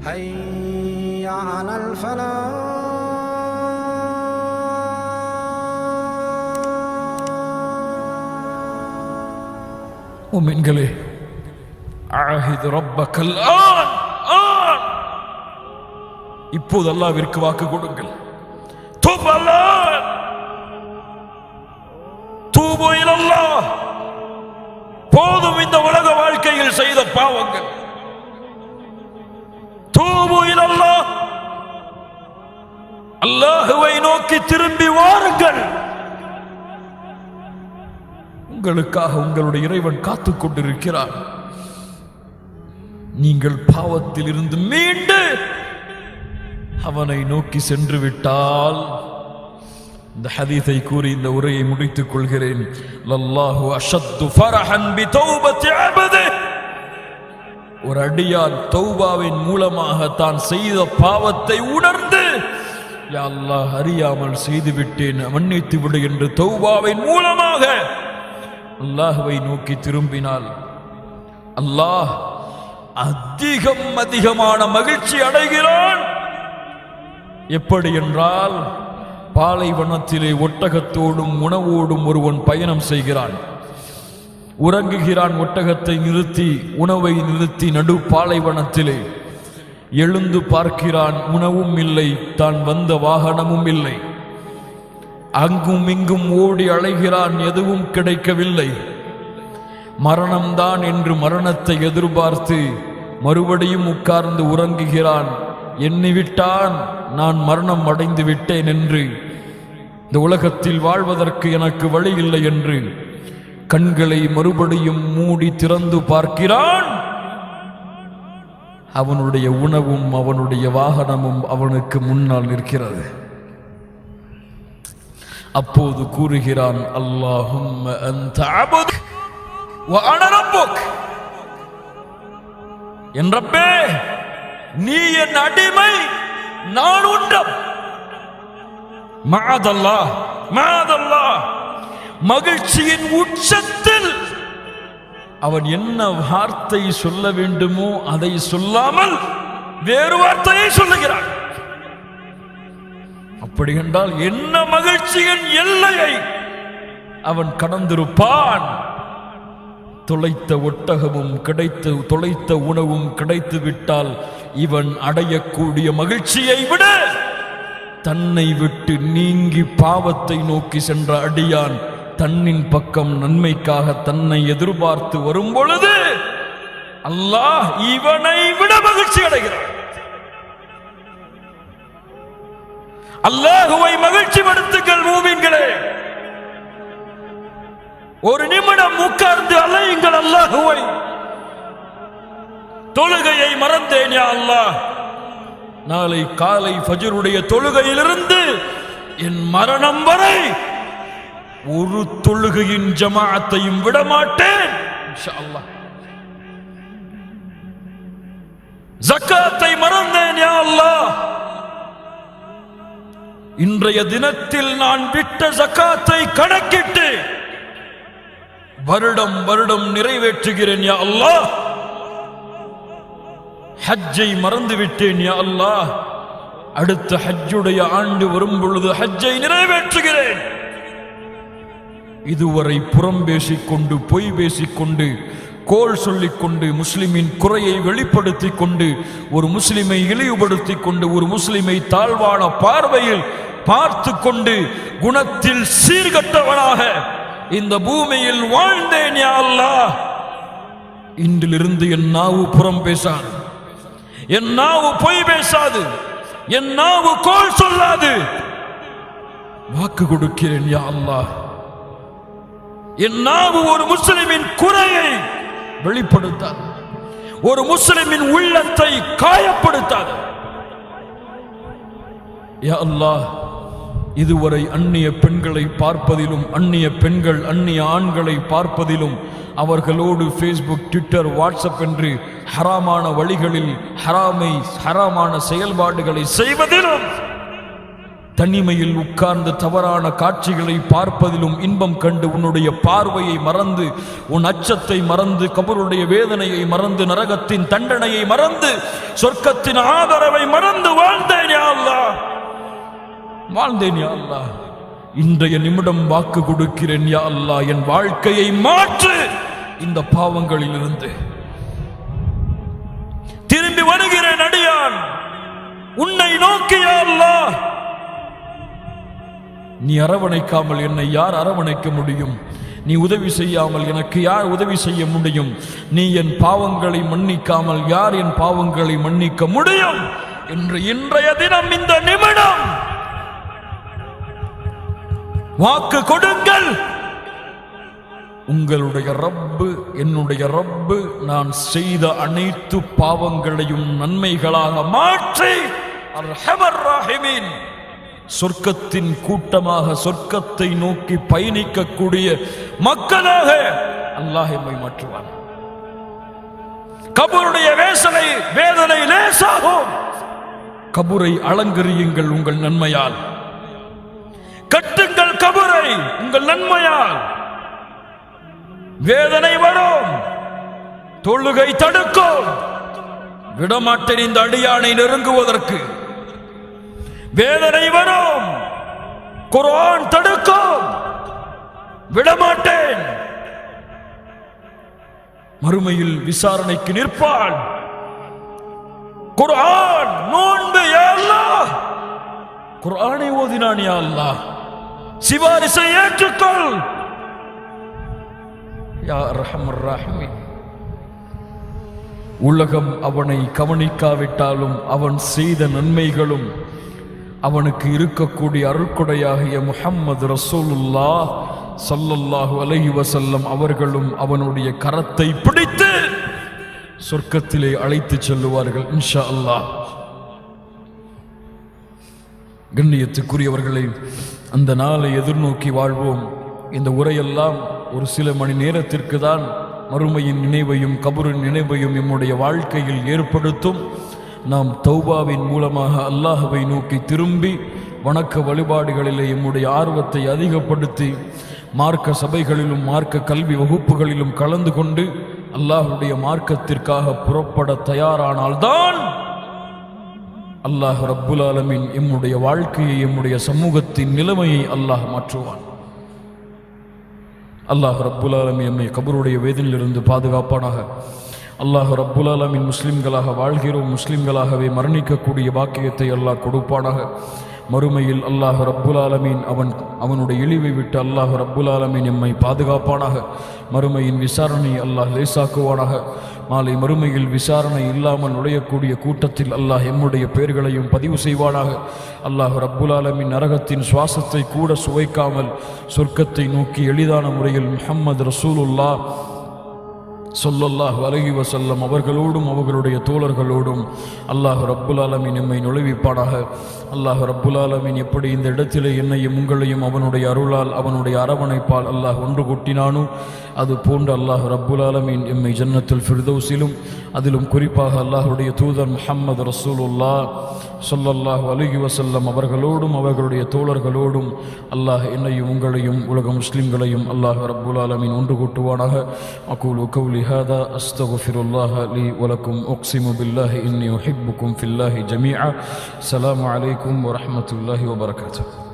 حي على الفلاح. முஃமின்களே, ஆஹித் ரப்பக்கல் on on, இப்போது அல்லாஹ்விற்கு வாக்கு கொடுங்கள். தூபு அல்லாஹ், தூபு இலல்லாஹ். போதும் இந்த உலக வாழ்க்கையில் செய்த பாவங்கள். தூபு இலல்லாஹ், அல்லாஹ்வை நோக்கி திரும்பி வாருங்கள். உங்களுக்காக உங்களுடைய இறைவன் காத்துக் கொண்டிருக்கிறார். நீங்கள் பாவத்தில் இருந்து மீண்டு அவனை நோக்கி சென்று விட்டால், இந்த ஹதீஸை கூறி இந்த உரையை முடித்துக் கொள்கிறேன். லல்லாஹு அஷத்து ஃபரஹன் பி தௌபத்தி அப்தி. ஒரு அடியான் தௌபாவின் மூலமாக தான் செய்த பாவத்தை உணர்ந்து, யா அல்லாஹ், அறியாமல் செய்து விட்டேன், மன்னித்து விடு என்று தௌபாவின் மூலமாக அல்லாஹ்வை நோக்கி திரும்பினால் அல்லாஹ் அதிகமான மகிழ்ச்சி அடைகிறான். எப்படி என்றால், பாலைவனத்திலே ஒட்டகத்தோடும் உணவோடும் ஒருவன் பயணம் செய்கிறான். உறங்குகிறான். ஒட்டகத்தை நிறுத்தி, உணவை நிறுத்தி, நடு பாலைவனத்திலே எழுந்து பார்க்கிறான். உணவும் இல்லை, தான் வந்த வாகனமும் இல்லை. அங்கும் இங்கும் ஓடி அலைகிறான், எதுவும் கிடைக்கவில்லை. மரணம்தான் என்று மரணத்தை எதிர்பார்த்து மறுபடியும் உட்கார்ந்து உறங்குகிறான். எண்ணிவிட்டான், நான் மரணம் அடைந்து விட்டேன் என்று, இந்த உலகத்தில் வாழ்வதற்கு எனக்கு வழி இல்லை என்று கண்களை மறுபடியும் மூடி திறந்து பார்க்கிறான். அவனுடைய உணவும் அவனுடைய வாகனமும் அவனுக்கு முன்னால் நிற்கிறது. அப்போது கூறுகிறான், அல்லாஹும்ம அன்த அப்துக் வ அன ரப்புக். என் ரப்பே, நீ என் அடிமை, நான் உன்னம். மஅதல்லாஹ் மஅதல்லாஹ். மகிழ்ச்சியின் உச்சத்தில் அவன் என்ன வார்த்தை சொல்ல வேண்டுமோ அதை சொல்லாமல் வேறு வார்த்தையை சொல்லுகிறான். அப்படி என்றால் என்ன மகிழ்ச்சியின் எல்லையை அவன் கடந்திருப்பான். தொலைத்த ஒட்டகமும் கிடைத்து, தொலைத்த உணவும் கிடைத்து விட்டால் இவன் அடையக்கூடிய மகிழ்ச்சியை விட தன்னை விட்டு நீங்கி பாவத்தை நோக்கி சென்ற அடியான் தன்னின் பக்கம் நன்மைக்காக தன்னை எதிர்பார்த்து வரும் பொழுது அல்லாஹ் இவனை விட மகிழ்ச்சி அடைகிறான். அல்லாஹுவை மகிழ்ச்சி படுத்துங்கள் மூமின்களே. ஒரு நிமிடம் உட்கார்ந்து அலையுங்கள் அல்லாஹுவை. தொழுகையை மறந்தேன் யா அல்லாஹ், நாளை காலை ஃபஜ்ருடைய தொழுகையிலிருந்து என் மரணம் வரை ஒரு தொழுகையின் ஜமாஅத்தையும் விடமாட்டேன் இன்ஷா அல்லாஹ். ஜக்காத்தை மறந்தேன் யா அல்லாஹ், இன்றைய தினத்தில் நான் விட்ட ஜக்காத்தை கணக்கிட்டு வருடம் வருடம் நிறைவேற்றுகிறேன் யா அல்லாஹ். ஹஜ்ஜை மறந்து விட்டேன் யா அல்லாஹ், அடுத்த ஹஜ்ஜுடைய ஆண்டு வரும் பொழுது ஹஜ்ஜை நிறைவேற்றுகிறேன். இதுவரை புறம் பேசிக்கொண்டு, பொய் பேசிக்கொண்டு, கோள் சொல்லிக்கொண்டு, முஸ்லிமின் குறையை வெளிப்படுத்திக் கொண்டு, ஒரு முஸ்லிமை இழிவுபடுத்திக் கொண்டு, ஒரு முஸ்லிமை தாழ்வான பார்வையில் பார்த்து கொண்டு, குணத்தில் சீர்கட்டவனாக இந்த பூமியில் வாழ்ந்தேன் யா அல்லாஹ். இன்றிலிருந்து என் நாவு புறம் பேசாது, என் நாவு பொய் பேசாது, என் நாவு கோள் சொல்லாது. வாக்கு கொடுக்கிறேன் யா அல்லாஹ். என் நாவு ஒரு முஸ்லிமின் குறையை வெளிப்படுத்தாது, ஒரு முஸ்லிமின் உள்ளத்தை காயப்படுத்தாது. யா அல்லாஹ், இதுவரை அந்நிய பெண்களை பார்ப்பதிலும், அந்நிய பெண்கள் அந்நிய ஆண்களை பார்ப்பதிலும், அவர்களோடு ஃபேஸ்புக், ட்விட்டர், வாட்ஸ்அப் என்று ஹராமான வழிகளில் ஹராமான செயல்பாடுகளை செய்வதிலும் தனிமையில் உட்கார்ந்து தவறான காட்சிகளை பார்ப்பதிலும் இன்பம் கண்டு உன்னுடைய பார்வையை மறந்து, உன் அச்சத்தை மறந்து, கபருடைய வேதனையை மறந்து, நரகத்தின் தண்டனையை மறந்து, சொர்க்கத்தின் ஆதரவை மறந்து வாழ்ந்தேன் யா அல்லாஹ், வாழ்ந்தேன் யா அல்லாஹ். இன்றைய நிமிடம் வாக்கு கொடுக்கிறேன் யா அல்லாஹ், என் வாழ்க்கையை மாற்று. இந்த பாவங்களில் இருந்து திரும்பி வருகிறேன் அடியான், உன்னை நோக்கி யா அல்லாஹ். நீ அரவணைக்காமல் என்னை யார் அரவணைக்க முடியும்? நீ உதவி செய்யாமல் எனக்கு யார் உதவி செய்ய முடியும்? நீ என் பாவங்களை மன்னிக்காமல் யார் என் பாவங்களை மன்னிக்க முடியும் என்று இன்றைய தினம், இந்த நிமிடம் வாக்கு கொடுங்கள். உங்களுடைய ரப்பு, என்னுடைய ரப்பு, நான் செய்த அனைத்து பாவங்களையும் நன்மைகளாக மாற்றி அர்ஹமர் ராஹிமீன், சொர்க்கத்தின் கூட்டமாக சொர்க்கத்தை நோக்கி பயணிக்கக்கூடிய மக்களாக அல்லாஹ் எம்மை மாற்றுவான். கபருடைய வேதனை லேசாகும். கபரை அலங்கரியுங்கள் உங்கள் நன்மையால், கட்டுங்கள் கபரை உங்கள் நன்மையால். வேதனை வரும், தொழுகை தடுக்கும், விடமாட்டேன் இந்த அடியானை நெருங்குவதற்கு. வேதனை வரும், குர்ஆன் தடுக்கும், விடமாட்டேன். மறுமையில் விசாரணைக்கு நிற்பான். குர்ஆன், நோன்பு, யா அல்லாஹ், குர்ஆனை ஓதினான் யா அல்லாஹ், சிபாரிசை ஏற்றுக்கொள் யா அர்ஹமர் ராஹிமீன். உலகம் அவனை கவனிக்காவிட்டாலும் அவன் செய்த நன்மைகளும் அவனுக்கு இருக்கக்கூடிய அருள்கொடையாகிய முஹம்மது ரசூலுல்லாஹ் ஸல்லல்லாஹு அலைஹி வஸல்லம் அவர்களும் அவனுடைய கரத்தை பிடித்து சொர்க்கத்திலே அழைத்து செல்லுவார்கள் இன்ஷா அல்லாஹ். கண்ணியத்துக்குரியவர்களை, அந்த நாளை எதிர்நோக்கி வாழ்வோம். இந்த உரையெல்லாம் ஒரு சில மணி நேரத்திற்கு தான் மறுமையின் நினைவையும் கபரின் நினைவையும் நம்முடைய வாழ்க்கையில் ஏற்படுத்தும். நாம் தௌபாவின் மூலமாக அல்லாஹ்வை நோக்கி திரும்பி வணக்க வழிபாடுகளிலே நம்முடைய ஆர்வத்தை அதிகப்படுத்தி மார்க்க சபைகளிலும் மார்க்க கல்வி வகுப்புகளிலும் கலந்து கொண்டு அல்லாஹ்வுடைய மார்க்கத்திற்காக புறப்பட தயாரானால்தான் அல்லாஹ் ரப்புல் ஆலமீன் எம்முடைய வாழ்க்கையை, எம்முடைய சமூகத்தின் நிலைமையை அல்லாஹ் மாற்றுவான். அல்லாஹ் ரப்புல் ஆலமீன் எம்மை கபருடைய வேதனையிலிருந்து பாதுகாப்பானாக. அல்லாஹ் ரப்புல் ஆலமீன் முஸ்லிம்களாக வாழ்கிறோம், முஸ்லிம்களாகவே மரணிக்கக்கூடிய பாக்கியத்தை அல்லாஹ் கொடுப்பானாக. மறுமையில் அல்லாஹ் ரப்புல் ஆலமீன் அவனுடைய இழிவை விட்டு அல்லாஹ் ரப்புல் ஆலமீன் எம்மை பாதுகாப்பானாக. மறுமையின் விசாரணை அல்லாஹ் லேசாக்குவானாக. மாலை மறுமையில் விசாரணை இல்லாமல் நுழையக்கூடிய கூட்டத்தில் அல்லாஹ் எம்முடைய பெயர்களையும் பதிவு செய்வானாக. அல்லாஹ் ரப்புல் ஆலமீன் நரகத்தின் சுவாசத்தை கூட சுவைக்காமல் சொர்க்கத்தை நோக்கி எளிதான முறையில் முஹம்மது ரசூலுல்லாஹ் ஸல்லல்லாஹு அலைஹி வஸல்லம் அவர்களோடும் அவர்களுடைய தோழர்களோடும் அல்லாஹ் ரப்புல் ஆலமீன் எம்மை நுழைவிப்பானாக. அல்லாஹ் ரப்புல் ஆலமீன் எப்படி இந்த இடத்திலே என்னையும் உங்களையும் அவனுடைய அருளால் அவனுடைய அரவணைப்பால் அல்லாஹ் ஒன்று கூட்டினானோ அது போன்று அல்லாஹ் ரப்புல் ஆலமீன் எம்மை ஜன்னத்துல் ஃபிர்தௌஸிலும் அதிலும் குறிப்பாக அல்லாஹ்வுடைய தூதர் முஹம்மது ரசூலுல்லாஹ் ஸல்லல்லாஹு அலைஹி வஸல்லம் அவர்களோடும் அவர்களுடைய தோழர்களோடும் அல்லாஹ் என்னையும் உங்களையும் உலக முஸ்லிம்களையும் அல்லாஹ் ரப்புல் ஆலமீன் ஒன்று கூட்டுவானாக. அகூலு கௌலி ஹாதா அஸ்தக்ஃபிருல்லாஹ லீ வலக்கும் உக்ஸிமு பில்லாஹி இன்னி உஹிப்புக்கும் ஃபில்லாஹி ஜமீஆ. அஸ்ஸலாமு அலைக்கும் வரஹ்மத்துல்லாஹி வபரகாத்துஹு.